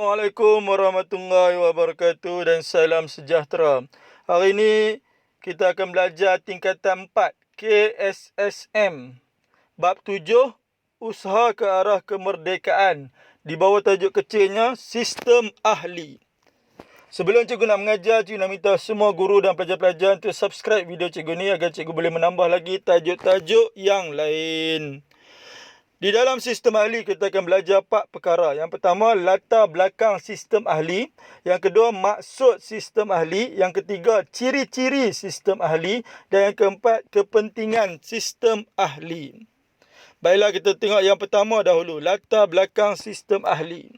Assalamualaikum warahmatullahi wabarakatuh dan salam sejahtera. Hari ini kita akan belajar tingkatan 4 KSSM. Bab 7, usaha ke arah kemerdekaan. Di bawah tajuk kecilnya, Sistem Ahli. Sebelum cikgu nak mengajar, cikgu nak minta semua guru dan pelajar-pelajar untuk subscribe video cikgu ni agar cikgu boleh menambah lagi tajuk-tajuk yang lain. Di dalam sistem ahli kita akan belajar 4 perkara. Yang pertama, latar belakang sistem ahli. Yang kedua, maksud sistem ahli. Yang ketiga, ciri-ciri sistem ahli. Dan yang keempat, kepentingan sistem ahli. Baiklah, kita tengok yang pertama dahulu, latar belakang sistem ahli.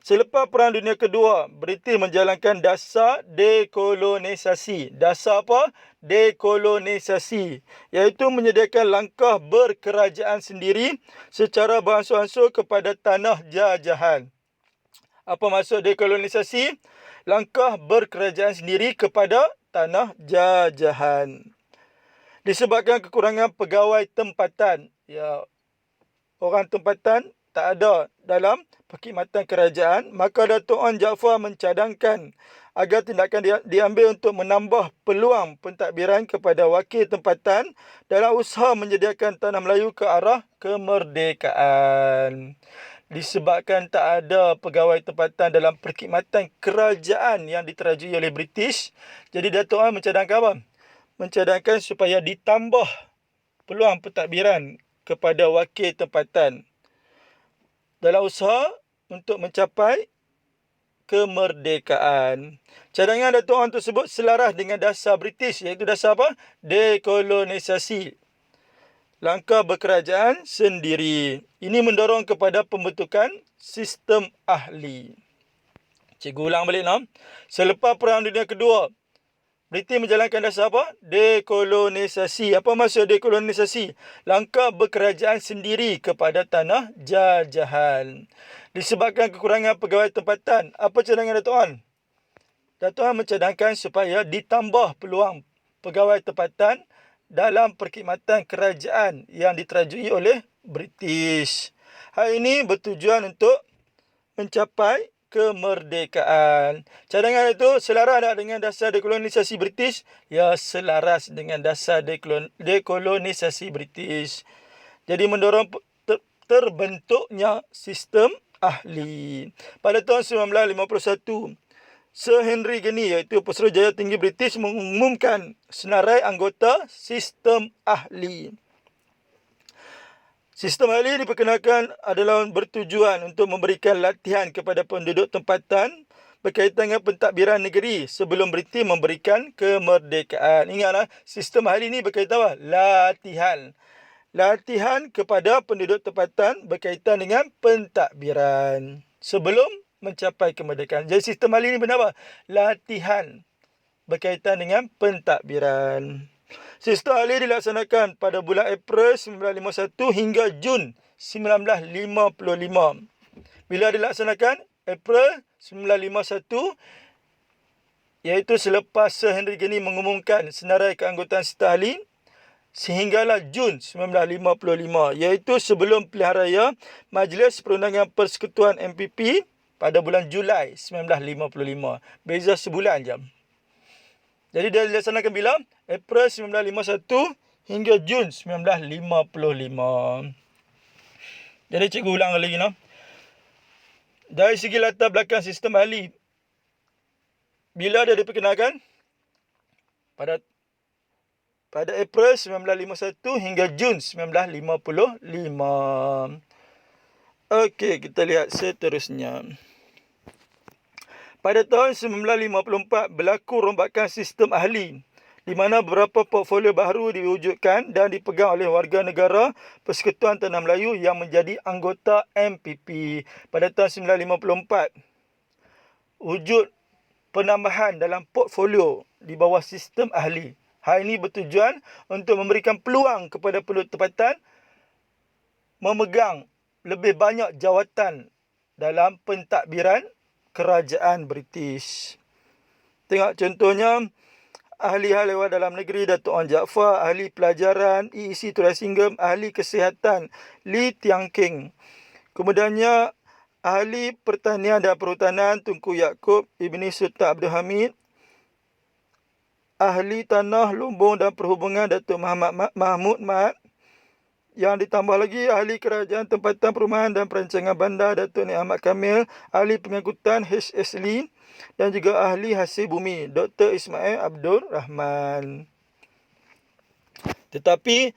Selepas Perang Dunia Kedua, British menjalankan dasar dekolonisasi. Dasar apa? Dekolonisasi. Iaitu menyediakan langkah berkerajaan sendiri secara beransur-ansur kepada tanah jajahan. Apa maksud dekolonisasi? Langkah berkerajaan sendiri kepada tanah jajahan. Disebabkan kekurangan pegawai tempatan. Ya, orang tempatan tak ada dalam perkhidmatan kerajaan, maka Datuk Onn Jaafar mencadangkan agar tindakan diambil untuk menambah peluang pentadbiran kepada wakil tempatan dalam usaha menyediakan tanah Melayu ke arah kemerdekaan. Disebabkan tak ada pegawai tempatan dalam perkhidmatan kerajaan yang diterajui oleh British, jadi Datuk Onn mencadangkan apa? Mencadangkan supaya ditambah peluang pentadbiran kepada wakil tempatan dalam usaha untuk mencapai kemerdekaan. Cadangan Datuk Onn tersebut selaras dengan dasar British, iaitu dasar apa? Dekolonisasi. Langkah berkerajaan sendiri. Ini mendorong kepada pembentukan sistem ahli. Cikgu ulang balik nak. Selepas Perang Dunia Kedua, British menjalankan dasar apa? Dekolonisasi. Apa maksud dekolonisasi? Langkah berkerajaan sendiri kepada tanah jajahan. Disebabkan kekurangan pegawai tempatan. Apa cadangan Datuk Onn? Datuk Onn mencadangkan supaya ditambah peluang pegawai tempatan dalam perkhidmatan kerajaan yang diterajui oleh British. Hal ini bertujuan untuk mencapai kemerdekaan. Cadangan itu selaras tak dengan dasar dekolonisasi British? Ya, selaras dengan dasar dekolonisasi British. Jadi mendorong terbentuknya sistem ahli. Pada tahun 1951, Sir Henry Gurney, iaitu Pesuruhjaya Tinggi British, mengumumkan senarai anggota sistem ahli. Sistem ahli diperkenalkan adalah bertujuan untuk memberikan latihan kepada penduduk tempatan berkaitan dengan pentadbiran negeri sebelum British memberikan kemerdekaan. Ingatlah, sistem ahli ini berkaitan apa? Latihan. Latihan kepada penduduk tempatan berkaitan dengan pentadbiran sebelum mencapai kemerdekaan. Jadi sistem ahli ini benar apa? Latihan berkaitan dengan pentadbiran. Sistem ahli dilaksanakan pada bulan April 1951 hingga Jun 1955. Bila dilaksanakan? April 1951, iaitu selepas Sir Henry Gurney mengumumkan senarai keanggotaan sistem ahli, sehinggalah Jun 1955, iaitu sebelum pilihan raya Majlis Perundangan Persekutuan MPP pada bulan Julai 1955. Beza sebulan je. Jadi dia dilaksanakan bila? April 1951 hingga Jun 1955. Jadi cikgu ulang lagi nak. Dari segi latar belakang sistem ahli, bila dia diperkenalkan? Pada April 1951 hingga Jun 1955. Okey, kita lihat seterusnya. Pada tahun 1954 berlaku rombakan sistem ahli, di mana beberapa portfolio baru diwujudkan dan dipegang oleh warga negara Persekutuan Tanah Melayu yang menjadi anggota MPP. Pada tahun 1954, wujud penambahan dalam portfolio di bawah sistem ahli. Hal ini bertujuan untuk memberikan peluang kepada penduduk tempatan memegang lebih banyak jawatan dalam pentadbiran kerajaan British. Tengok contohnya, ahli hal ehwal dalam negeri Datuk Onn Jaafar, ahli pelajaran EEC Turasinggam, ahli kesihatan Lee Tiang Keng. Kemudiannya Ahli Pertanian dan Perhutanan Tunku Yaakob Ibni Sultan Abdul Hamid. Ahli Tanah, Lumbung dan Perhubungan Datuk Mahmud Mat. Yang ditambah lagi Ahli Kerajaan Tempatan Perumahan dan Perancangan Bandar Datuk Ni Ahmad Kamil. Ahli Pengangkutan H.S. Lee. Dan juga Ahli Hasil Bumi Dr. Ismail Abdul Rahman. Tetapi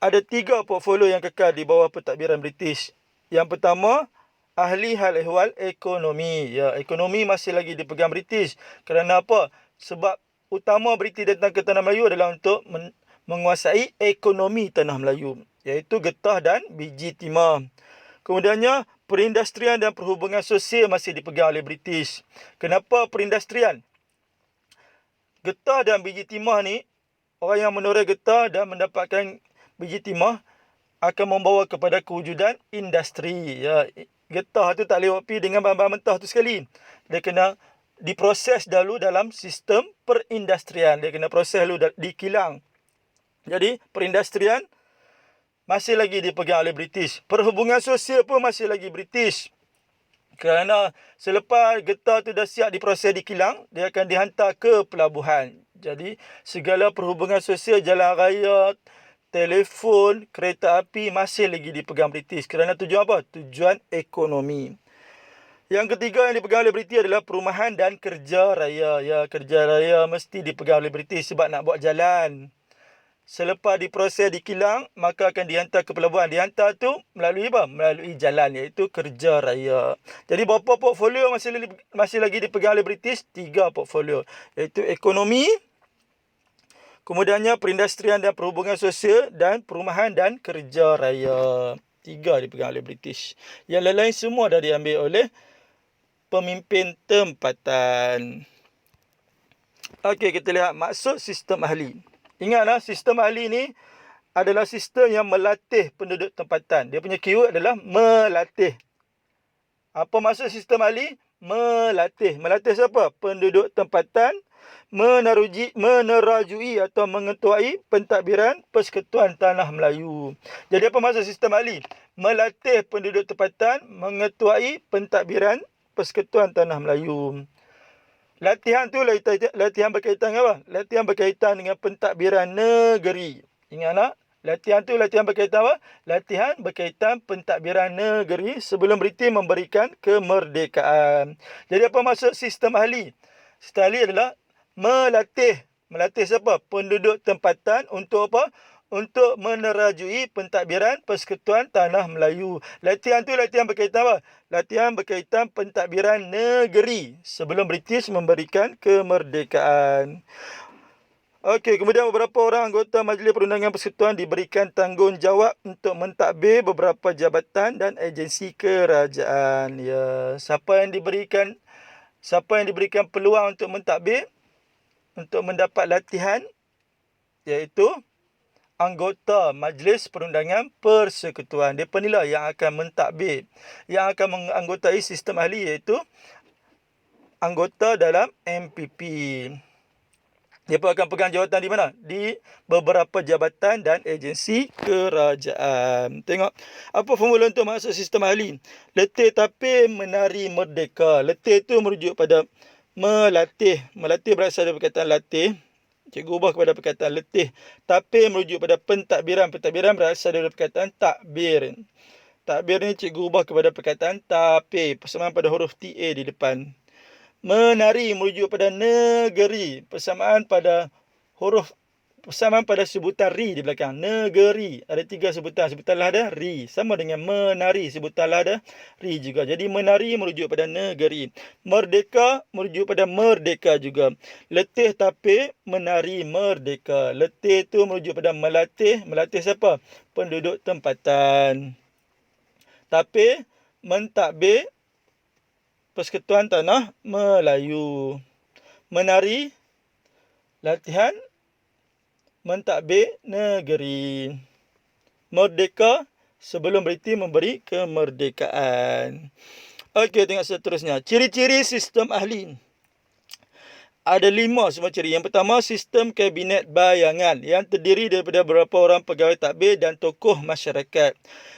ada 3 portfolio yang kekal di bawah pentadbiran British. Yang pertama, Ahli Hal Ehwal Ekonomi. Ya, ekonomi masih lagi dipegang British. Kerana apa? Sebab utama British datang ke Tanah Melayu adalah untuk menguasai ekonomi Tanah Melayu, iaitu getah dan biji timah. Kemudiannya, perindustrian dan perhubungan sosial masih dipegang oleh British. Kenapa perindustrian? Getah dan biji timah ni, orang yang menoreh getah dan mendapatkan biji timah akan membawa kepada kewujudan industri. Ya, getah tu tak lewat pi dengan bahan-bahan mentah tu sekali. Dia kena diproses dahulu dalam sistem perindustrian. Dia kena proses dahulu di kilang. Jadi, perindustrian masih lagi dipegang oleh British. Perhubungan sosial pun masih lagi British. Kerana selepas getah tu dah siap diproses di kilang, dia akan dihantar ke pelabuhan. Jadi, segala perhubungan sosial, jalan raya, telefon, kereta api masih lagi dipegang British. Kerana tujuan apa? Tujuan ekonomi. Yang ketiga yang dipegang oleh British adalah perumahan dan kerja raya. Ya, kerja raya mesti dipegang oleh British sebab nak buat jalan. Selepas diproses di kilang, maka akan dihantar ke pelabuhan. Dihantar tu melalui apa? Melalui jalan, iaitu kerja raya. Jadi berapa portfolio masih lagi dipegang oleh British? 3 portfolio. Iaitu ekonomi, kemudiannya perindustrian dan perhubungan sosial, dan perumahan dan kerja raya. 3 dipegang oleh British. Yang lain-lain semua dah diambil oleh pemimpin tempatan. Okey, kita lihat maksud sistem ahli. Ingatlah, sistem ahli ni adalah sistem yang melatih penduduk tempatan. Dia punya keyword adalah melatih. Apa maksud sistem ahli? Melatih. Melatih siapa? Penduduk tempatan menerajui atau mengetuai pentadbiran Persekutuan Tanah Melayu. Jadi apa maksud sistem ahli? Melatih penduduk tempatan mengetuai pentadbiran Persekutuan Tanah Melayu. Latihan tu latihan berkaitan dengan apa? Latihan berkaitan dengan pentadbiran negeri. Ingatlah, latihan tu latihan berkaitan apa? Latihan berkaitan pentadbiran negeri sebelum British memberikan kemerdekaan. Jadi apa maksud sistem ahli? Sistem ahli adalah melatih. Melatih siapa? Penduduk tempatan untuk apa? Untuk menerajui pentadbiran Persekutuan Tanah Melayu. Latihan tu latihan berkaitan apa? Latihan berkaitan pentadbiran negeri sebelum British memberikan kemerdekaan. Okey, kemudian beberapa orang anggota Majlis Perundangan Persekutuan diberikan tanggungjawab untuk mentadbir beberapa jabatan dan agensi kerajaan. Ya, siapa yang diberikan peluang untuk mentadbir, untuk mendapat latihan, iaitu anggota Majlis Perundangan Persekutuan. Mereka inilah yang akan mentadbir, yang akan menganggotai sistem ahli, iaitu anggota dalam MPP. Mereka akan pegang jawatan di mana? Di beberapa jabatan dan agensi kerajaan. Tengok, apa formula untuk masuk sistem ahli? Letih tapir menari merdeka. Letih itu merujuk pada melatih. Melatih berasal dari perkataan latih. Cikgu ubah kepada perkataan letih. Tapir merujuk pada pentadbiran. Pentadbiran berasal dari perkataan takbir. Takbir ni cikgu ubah kepada perkataan tapir. Persamaan pada huruf TA di depan. Menari merujuk pada negeri. Persamaan pada sebutan ri di belakang. Negeri. Ada 3 sebutan. Sebutan lah ada ri. Sama dengan menari. Sebutan lah ada ri juga. Jadi menari merujuk pada negeri. Merdeka merujuk pada merdeka juga. Letih tapir menari merdeka. Letih tu merujuk pada melatih. Melatih siapa? Penduduk tempatan. Tapir mentadbir Persekutuan Tanah Melayu. Menari latihan mentadbir negeri. Merdeka sebelum British memberi kemerdekaan. Okey, tengok seterusnya. Ciri-ciri sistem ahli. Ada 5 semua ciri. Yang pertama, sistem kabinet bayangan yang terdiri daripada beberapa orang pegawai tadbir dan tokoh masyarakat.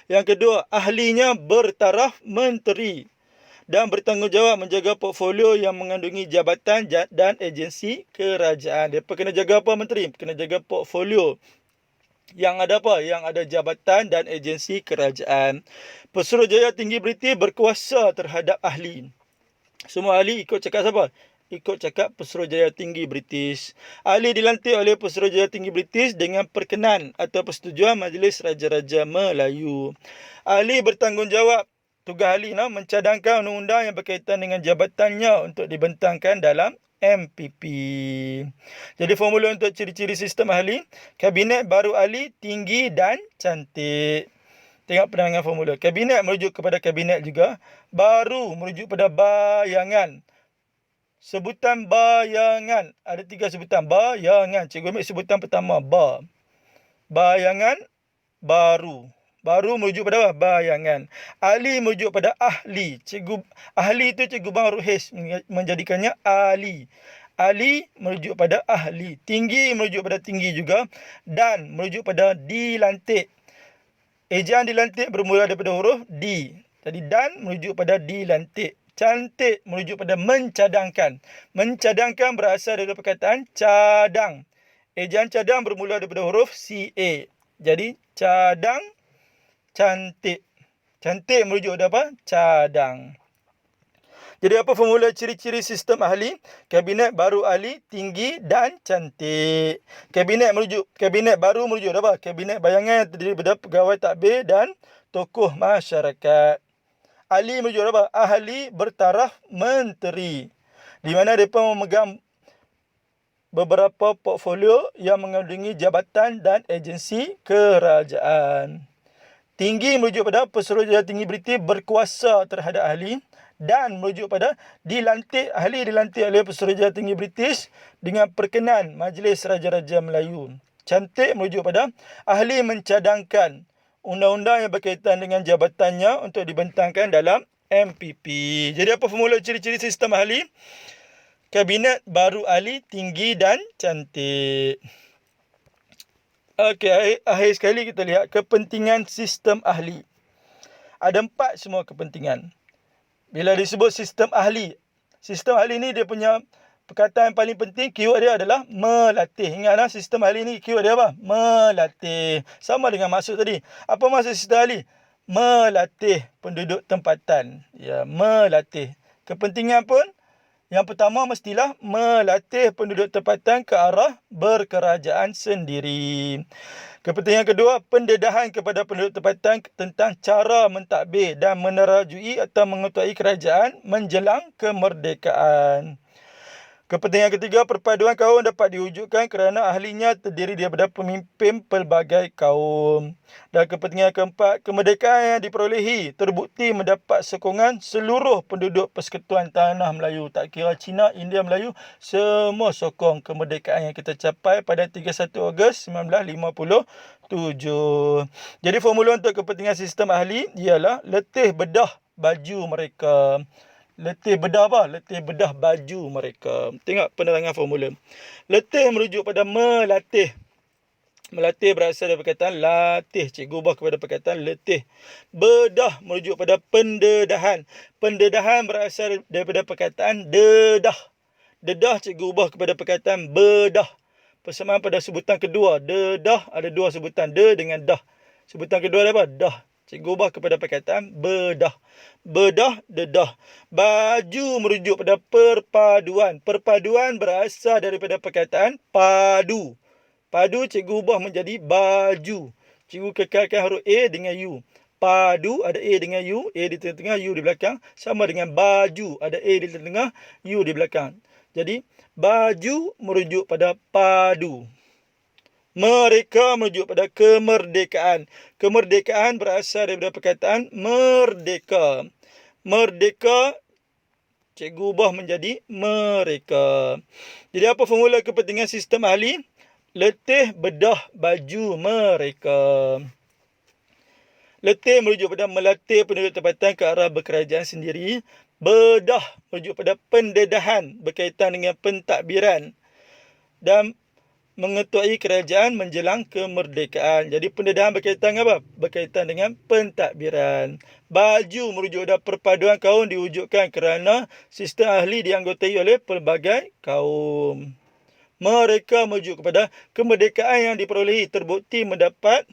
Yang kedua, ahlinya bertaraf menteri. dan bertanggungjawab menjaga portfolio yang mengandungi jabatan dan agensi kerajaan. Depa kena jaga apa, Menteri? Kena jaga portfolio yang ada apa? Yang ada jabatan dan agensi kerajaan. Pesuruhjaya Tinggi British berkuasa terhadap ahli. Semua ahli ikut cakap siapa? Ikut cakap Pesuruhjaya Tinggi British. Ahli dilantik oleh Pesuruhjaya Tinggi British dengan perkenan atau persetujuan Majlis Raja-Raja Melayu. Ahli bertanggungjawab. Tugas ahli mencadangkan undang-undang yang berkaitan dengan jabatannya untuk dibentangkan dalam MPP. Jadi formula untuk ciri-ciri sistem ahli. Kabinet baru ahli, tinggi dan cantik. Tengok penerangan formula. Kabinet merujuk kepada kabinet juga. Baru merujuk pada bayangan. Sebutan bayangan. Ada 3 sebutan. Bayangan. Cikgu ambil sebutan pertama. Bayangan baru. Baru merujuk pada apa? Bayangan. Ahli merujuk pada ahli. Ahli itu Cikgu Bang Ruhiz menjadikannya ahli. Ahli merujuk pada ahli. Tinggi merujuk pada tinggi juga. Dan merujuk pada dilantik. Ejaan dilantik bermula daripada huruf D. Jadi dan merujuk pada dilantik. Cantik merujuk pada mencadangkan. Mencadangkan berasal dari perkataan cadang. Ejaan cadang bermula daripada huruf CA. Jadi cadang, cantik. Cantik merujuk pada apa? Cadang. Jadi apa formula ciri-ciri sistem ahli? Kabinet baru ahli, tinggi dan cantik. Kabinet baru merujuk apa? Kabinet bayangan yang terdiri daripada pegawai tadbir dan tokoh masyarakat. Ahli merujuk apa? Ahli bertaraf menteri. Di mana mereka memegang beberapa portfolio yang mengandungi jabatan dan agensi kerajaan. Tinggi merujuk pada Pesuruhjaya Tinggi British berkuasa terhadap ahli. Dan merujuk pada dilantik, ahli dilantik oleh Pesuruhjaya Tinggi British dengan perkenan Majlis Raja-Raja Melayu. Cantik merujuk pada ahli mencadangkan undang-undang yang berkaitan dengan jabatannya untuk dibentangkan dalam MPP. Jadi apa formula ciri-ciri sistem ahli? Kabinet baru ahli, tinggi dan cantik. Okey, akhir sekali kita lihat kepentingan sistem ahli. Ada 4 semua kepentingan. Bila disebut sistem ahli ni dia punya perkataan yang paling penting, keyword dia adalah melatih. Ingatlah, sistem ahli ni keyword dia apa? Melatih. Sama dengan maksud tadi. Apa maksud sistem ahli? Melatih penduduk tempatan. Ya, melatih. Kepentingan pun, yang pertama mestilah melatih penduduk tempatan ke arah berkerajaan sendiri. Kepentingan kedua, pendedahan kepada penduduk tempatan tentang cara mentadbir dan menerajui atau mengetuai kerajaan menjelang kemerdekaan. Kepentingan ketiga, perpaduan kaum dapat diwujudkan kerana ahlinya terdiri daripada pemimpin pelbagai kaum. Dan kepentingan keempat, kemerdekaan yang diperolehi terbukti mendapat sokongan seluruh penduduk Persekutuan Tanah Melayu. Tak kira Cina, India, Melayu, semua sokong kemerdekaan yang kita capai pada 31 Ogos 1957. Jadi formula untuk kepentingan sistem ahli ialah letih bedah baju mereka. Letih bedah apa? Letih bedah baju mereka. Tengok penerangan formula. Letih merujuk pada melatih. Melatih berasal dari perkataan latih. Cikgu ubah kepada perkataan letih. Bedah merujuk pada pendedahan. Pendedahan berasal daripada perkataan dedah. Dedah cikgu ubah kepada perkataan bedah. Persamaan pada sebutan kedua. Dedah ada 2 sebutan. De dengan dah. Sebutan kedua ada apa? Dah. Cikgu ubah kepada perkataan bedah. Bedah, dedah. Baju merujuk pada perpaduan. Perpaduan berasal daripada perkataan padu. Padu cikgu ubah menjadi baju. Cikgu kekalkan huruf A dengan U. Padu ada A dengan U. A di tengah-tengah, U di belakang. Sama dengan baju. Ada A di tengah, U di belakang. Jadi, baju merujuk pada padu. Mereka merujuk pada kemerdekaan. Kemerdekaan berasal daripada perkataan merdeka. Merdeka, cikgu ubah menjadi mereka. Jadi apa formula kepentingan sistem ahli? Letih bedah baju mereka. Letih merujuk pada melatih penduduk tempatan ke arah berkerajaan sendiri. Bedah merujuk pada pendedahan berkaitan dengan pentadbiran. Dan mengetuai kerajaan menjelang kemerdekaan. Jadi pendedahan berkaitan dengan apa? Berkaitan dengan pentadbiran. Baju merujuk pada perpaduan kaum diwujudkan kerana sistem ahli dianggotai oleh pelbagai kaum. Mereka merujuk kepada kemerdekaan yang diperolehi terbukti mendapat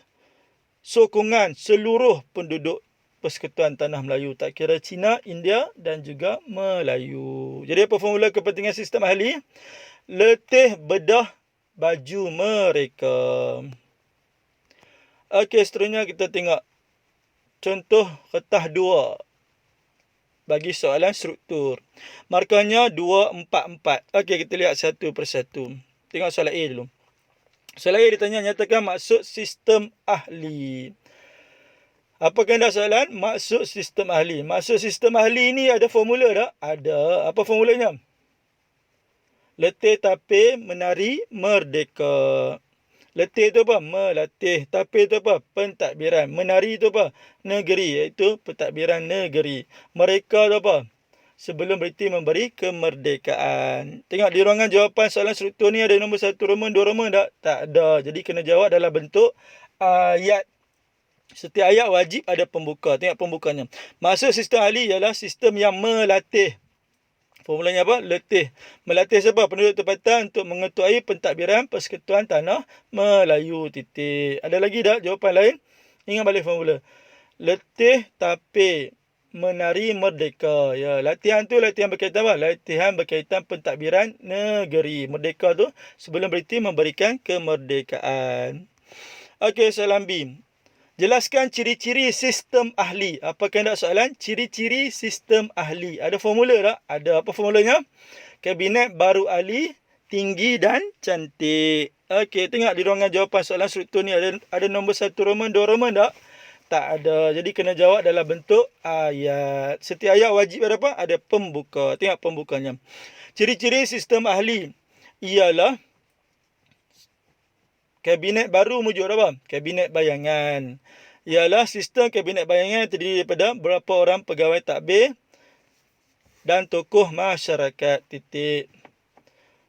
sokongan seluruh penduduk Persekutuan Tanah Melayu, tak kira Cina, India dan juga Melayu. Jadi apa formula kepentingan sistem ahli? Letih bedah baju mereka. Okey, seterusnya kita tengok contoh retah 2 bagi soalan struktur. Markahnya 2, 4, 4. Okey, kita lihat satu persatu. Tengok soalan A dulu. Soalan A ditanya, nyatakan maksud sistem ahli. Apa kehendak soalan? Maksud sistem ahli. Maksud sistem ahli ni ada formula tak? Ada. Apa formulanya? Letih tapir menari merdeka. Letih tu apa? Melatih. Tapir tu apa? Pentadbiran. Menari tu apa? Negeri, iaitu pentadbiran negeri. Mereka tu apa? Sebelum British memberi kemerdekaan. Tengok di ruangan jawapan soalan struktur ni ada nombor 1 Roman, 2 Roman tak? Tak ada. Jadi kena jawab dalam bentuk ayat. Setiap ayat wajib ada pembuka. Tengok pembukanya. Maksud sistem ahli ialah sistem yang melatih. Formulanya apa? Letih. Melatih siapa? Penduduk tempatan untuk mengetuai pentadbiran Persekutuan Tanah Melayu. Titik. Ada lagi tak jawapan lain? Ingat balik formula. Letih tapir menari merdeka. Ya, latihan tu latihan berkaitan apa? Latihan berkaitan pentadbiran negeri. Merdeka tu sebelum British memberikan kemerdekaan. Okey, soalan B. Jelaskan ciri-ciri sistem ahli. Apa kehendak soalan? Ciri-ciri sistem ahli. Ada formula tak? Ada. Apa formulanya? Kabinet baru ahli, tinggi dan cantik. Okey, tengok di ruangan jawapan soalan struktur ni ada nombor 1 Roman, 2 Roman tak? Tak ada. Jadi kena jawab dalam bentuk ayat. Setiap ayat wajib ada apa? Ada pembuka. Tengok pembukanya. Ciri-ciri sistem ahli ialah kabinet baru merujuk apa? Kabinet bayangan. Ialah sistem kabinet bayangan yang terdiri daripada berapa orang pegawai tadbir dan tokoh masyarakat. Titik.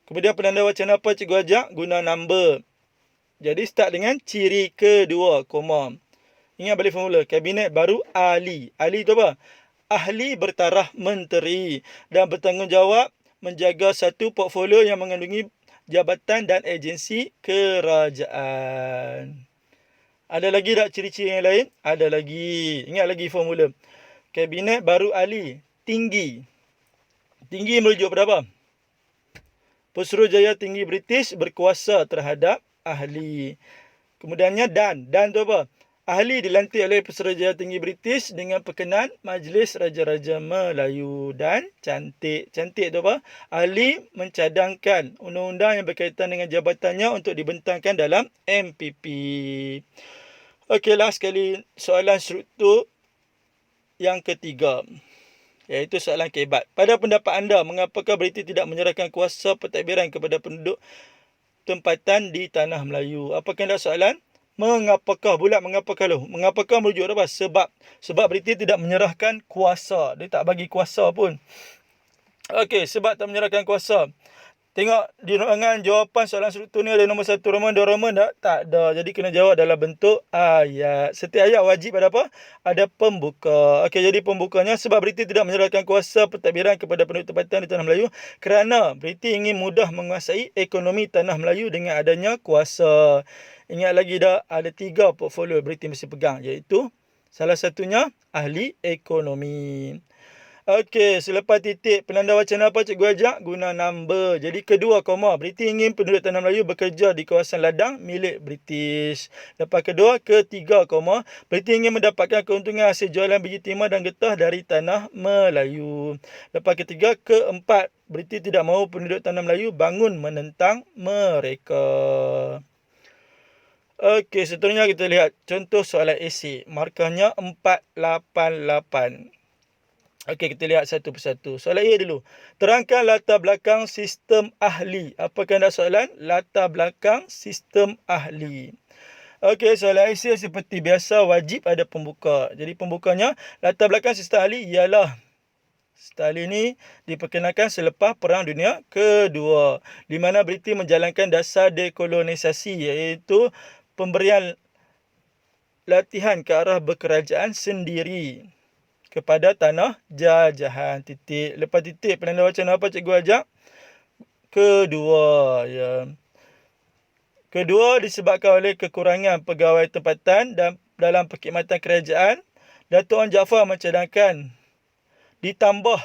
Kemudian penanda wacana apa cikgu ajak? Guna number. Jadi start dengan ciri kedua, koma. Ingat balik formula. Kabinet baru ahli. Ahli itu apa? Ahli bertaraf menteri dan bertanggungjawab menjaga satu portfolio yang mengandungi jabatan dan agensi kerajaan. Ada lagi tak ciri-ciri yang lain? Ada lagi. Ingat lagi formula. Kabinet baru ahli. Tinggi. Tinggi merujuk pada apa? Pesuruhjaya tinggi British berkuasa terhadap ahli. Kemudiannya dan. Dan tu apa? Ahli dilantik oleh Pesuruhjaya tinggi British dengan perkenan Majlis Raja-Raja Melayu. Dan cantik. Cantik tu apa? Ahli mencadangkan undang-undang yang berkaitan dengan jabatannya untuk dibentangkan dalam MPP. Okey, last sekali soalan struktur yang ketiga, iaitu soalan kebat. Pada pendapat anda, mengapakah British tidak menyerahkan kuasa pentadbiran kepada penduduk tempatan di Tanah Melayu? Apa kehendak soalan? Mengapakah lo? Mengapakah merujuk apa? Sebab British tidak menyerahkan kuasa. Dia tak bagi kuasa pun. Okey, sebab tak menyerahkan kuasa. Tengok di ruangan jawapan soalan struktur ni ada nombor 1 Roman, 2 Roman tak? Tak ada. Jadi kena jawab dalam bentuk ayat. Setiap ayat wajib ada apa? Ada pembuka. Okey, jadi pembukanya sebab British tidak menyerahkan kuasa pentadbiran kepada penduduk tempatan di Tanah Melayu kerana British ingin mudah menguasai ekonomi Tanah Melayu dengan adanya kuasa. Ingat lagi dah ada 3 portfolio British mesti pegang, iaitu salah satunya ahli ekonomi. Okey, selepas titik penanda wacana apa cikgu ajak? Guna number. Jadi kedua, koma. British ingin penduduk Tanah Melayu bekerja di kawasan ladang milik British. Lepas kedua, ketiga, koma. British ingin mendapatkan keuntungan hasil jualan biji timah dan getah dari Tanah Melayu. Lepas ketiga, keempat. British tidak mahu penduduk Tanah Melayu bangun menentang mereka. Okey, seterusnya kita lihat contoh soalan esei. Markahnya 488. Okey, kita lihat satu persatu. Soalan A dulu. Terangkan latar belakang sistem ahli. Apa kehendak soalan? Latar belakang sistem ahli. Okey, soalan esei seperti biasa wajib ada pembuka. Jadi pembukanya, latar belakang sistem ahli ialah Sistem ahli ini diperkenalkan selepas Perang Dunia Kedua, di mana British menjalankan dasar dekolonisasi, iaitu pemberian latihan ke arah berkerajaan sendiri kepada tanah jajahan. Titik. Lepas titik, penanda wacana apa cikgu ajak? Kedua, ya. Kedua, disebabkan oleh kekurangan pegawai tempatan dan dalam perkhidmatan kerajaan, Datuk Wan Jaafar mencadangkan ditambah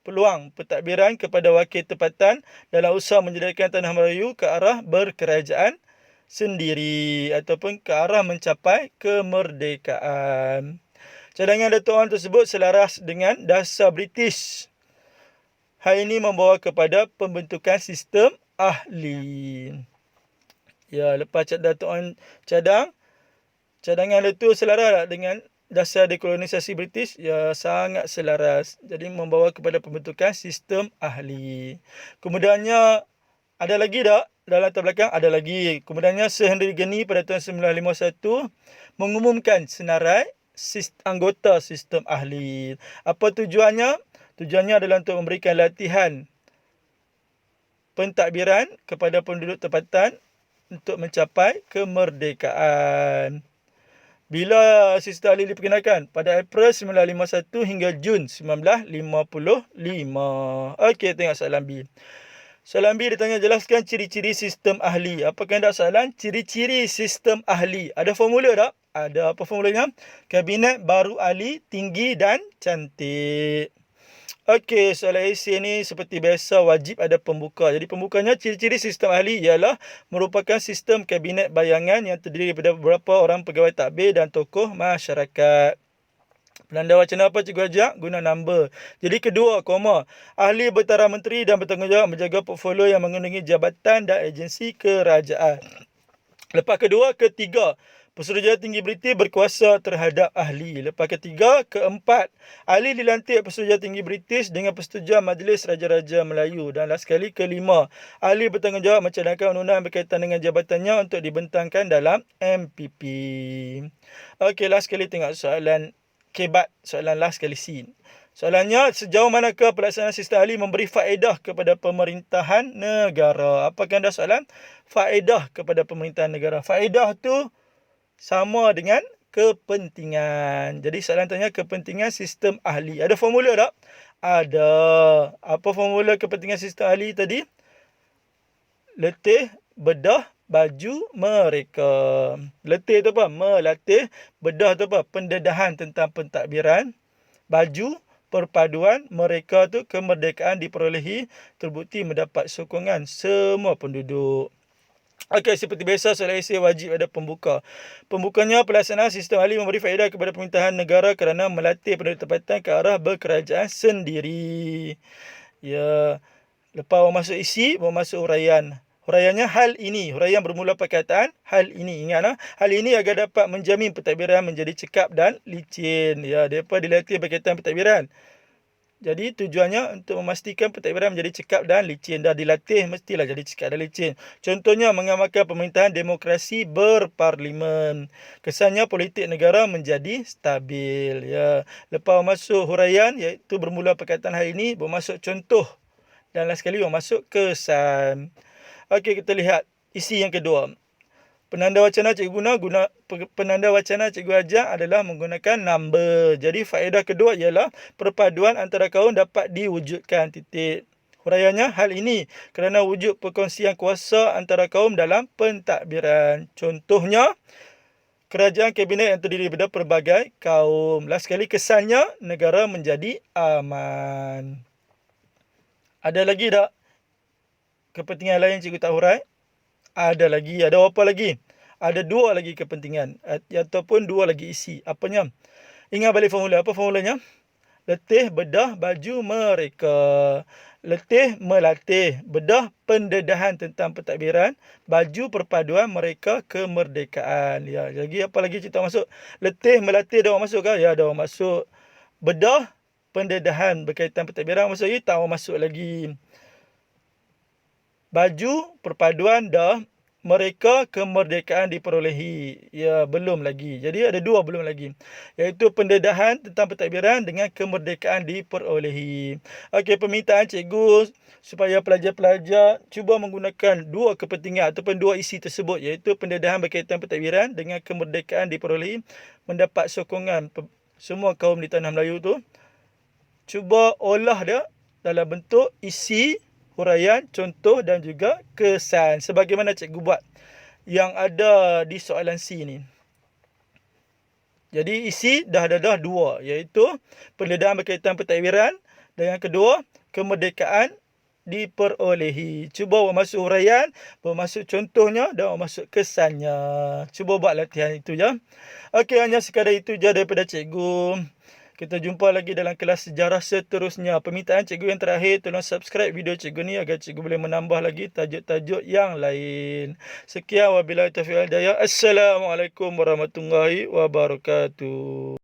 peluang pentadbiran kepada wakil tempatan dalam usaha menjadikan tanah Melayu ke arah berkerajaan sendiri ataupun ke arah mencapai kemerdekaan. Cadangan Datuk Wan tersebut selaras dengan dasar British. Hal ini membawa kepada pembentukan sistem ahli. Ya, lepas Datuk Wan cadangan itu selaras dengan dasar dekolonisasi British, ya sangat selaras. Jadi membawa kepada pembentukan sistem ahli. Kemudiannya ada lagi tak? Dalam latar belakang ada lagi. Kemudiannya Sir Henry Gurney pada tahun 1951 mengumumkan senarai anggota sistem ahli. Apa tujuannya? Tujuannya adalah untuk memberikan latihan pentadbiran kepada penduduk tempatan untuk mencapai kemerdekaan. Bila sistem ahli diperkenalkan? Pada April 1951 hingga Jun 1955. Okey, tengok soalan B. Soalan B ditanya, jelaskan ciri-ciri sistem ahli. Apa kehendak soalan? Ciri-ciri sistem ahli. Ada formula tak? Ada. Apa formulanya? Kabinet baru ahli, tinggi dan cantik. Okey, soalan esei ni seperti biasa wajib ada pembuka. Jadi pembukanya, ciri-ciri sistem ahli ialah merupakan sistem kabinet bayangan yang terdiri daripada beberapa orang pegawai tadbir dan tokoh masyarakat. Penanda wacana apa cikgu ajak? Guna number. Jadi kedua, koma. Ahli bertaraf menteri dan bertanggungjawab menjaga portfolio yang mengandungi jabatan dan agensi kerajaan. Lepas kedua, ketiga. Pesuruhjaya tinggi British berkuasa terhadap ahli. Lepas ketiga, keempat. Ahli dilantik Pesuruhjaya tinggi British dengan persetujuan Majlis Raja-Raja Melayu. Dan last sekali, kelima. Ahli bertanggungjawab mencadangkan undang-undang berkaitan dengan jabatannya untuk dibentangkan dalam MPP. Okey, last sekali tengok soalan kebat. Soalan last sekali C. Soalannya, sejauh manakah pelaksanaan sistem ahli memberi faedah kepada pemerintahan negara? Apakah anda soalan? Faedah kepada pemerintahan negara. Faedah tu sama dengan kepentingan. Jadi soalan tanya kepentingan sistem ahli. Ada formula tak? Ada. Apa formula kepentingan sistem ahli tadi? Letih, bedah, baju mereka. Letih tu apa? Melatih. Bedah tu apa? Pendedahan tentang pentadbiran. Baju, perpaduan. Mereka tu kemerdekaan diperolehi terbukti mendapat sokongan semua penduduk. Okey, seperti biasa soalan esei wajib ada pembuka. Pembukanya, pelaksanaan sistem ahli memberi faedah kepada pemerintahan negara kerana melatih penduduk tempatan ke arah berkerajaan sendiri. Ya. Lepas orang masuk isi, orang masuk huraian. Huraiannya hal ini. Huraian bermula perkataan hal ini. Ingat, hal ini agar dapat menjamin pentadbiran menjadi cekap dan licin. Ya, depa dilatih berkaitan pentadbiran. Jadi tujuannya untuk memastikan pentadbiran menjadi cekap dan licin. Dah dilatih, mestilah jadi cekap dan licin. Contohnya, mengamalkan pemerintahan demokrasi berparlimen. Kesannya politik negara menjadi stabil. Ya. Lepas masuk huraian, iaitu bermula perkataan hari ini, bermasuk contoh. Dan last sekali, masuk kesan. Okey, kita lihat isi yang kedua. Penanda wacana cikgu guna penanda wacana cikgu ajar adalah menggunakan number. Jadi faedah kedua ialah perpaduan antara kaum dapat diwujudkan. Titik. Huraiannya, hal ini kerana wujud perkongsian kuasa antara kaum dalam pentadbiran. Contohnya, kerajaan kabinet yang terdiri daripada pelbagai kaum. Last sekali, kesannya negara menjadi aman. Ada lagi tak kepentingan lain cikgu tak hurai? Ada lagi. Ada apa lagi? Ada dua lagi kepentingan. Ataupun dua lagi isi. Apanya? Ingat balik formula. Apa formulanya? Letih, bedah, baju mereka. Letih, melatih. Bedah, pendedahan tentang pentadbiran. Baju, perpaduan mereka kemerdekaan. Ya, lagi apa lagi kita masuk? Letih, melatih, ada orang masuk ke? Ya, ada orang masuk. Bedah, pendedahan berkaitan pentadbiran masuk lagi? Tak orang masuk lagi. Baju, perpaduan dah. mereka kemerdekaan diperolehi. Ya, belum lagi. Jadi ada dua belum lagi. Iaitu pendedahan tentang pentadbiran dengan kemerdekaan diperolehi. Okey, permintaan cikgu supaya pelajar-pelajar cuba menggunakan dua kepentingan ataupun dua isi tersebut, iaitu pendedahan berkaitan pentadbiran dengan kemerdekaan diperolehi mendapat sokongan semua kaum di tanah Melayu tu. Cuba olah dia dalam bentuk isi, huraian, contoh dan juga kesan sebagaimana cikgu buat yang ada di soalan C ni. Jadi isi dah dua, iaitu pendedahan berkaitan pentadbiran dan yang kedua kemerdekaan diperolehi. Cuba buat masuk huraian, buat masuk contohnya dan buat masuk kesannya. Cuba buat latihan itu ya. Okey, hanya sekadar itu je daripada cikgu. Kita jumpa lagi dalam kelas sejarah seterusnya. Permintaan cikgu yang terakhir, tolong subscribe video cikgu ni agar cikgu boleh menambah lagi tajuk-tajuk yang lain. Sekian, wabillahi taufiq wal hidayah. Assalamualaikum warahmatullahi wabarakatuh.